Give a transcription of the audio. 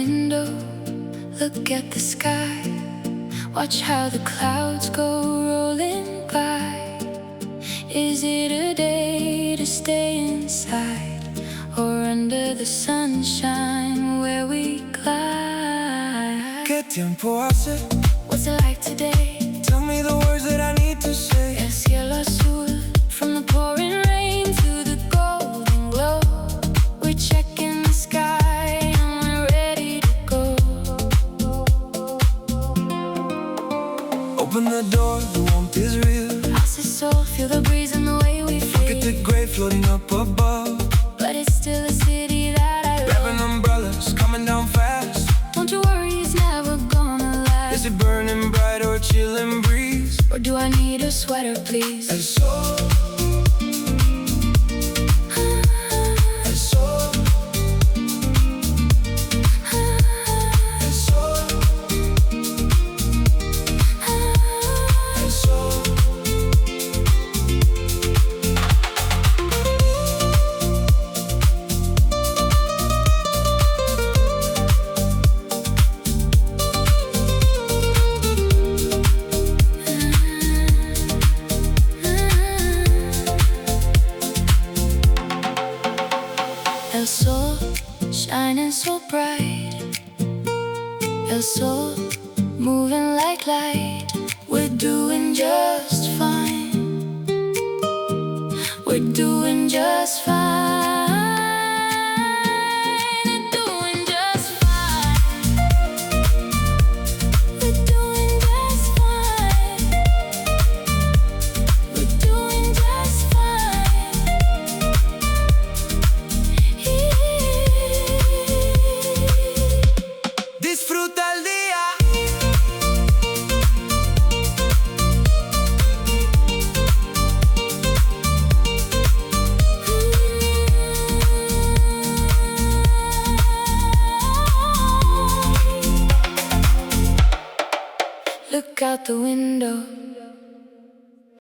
window, look at the sky. Watch how the clouds go rolling by. Is it a day to stay inside, or under the sunshine where we glide? Qué tiempo hace? What's it like today? Tell me the words that I need to say. El cielo azul, from the pouring rain to the golden glow. We're checking the sky and we're ready to go. Open the door, the warmth is real. House is soul, feel the breeze and the way we feel. Look at the gray floating up above. But it's still a city that I love. Grabbing umbrellas, coming down fast. Don't you worry, it's never gonna last. Is it burning bright or chilling breeze? Or do I need a sweater, please? El sol, el sol, el sol, el sol. El sol, shining so bright. El sol, moving like light. We're doing just fine. We're doing just fine. We're doing just fine. We're doing just fine. We're doing just fine. Disfruta el día. Look out the window,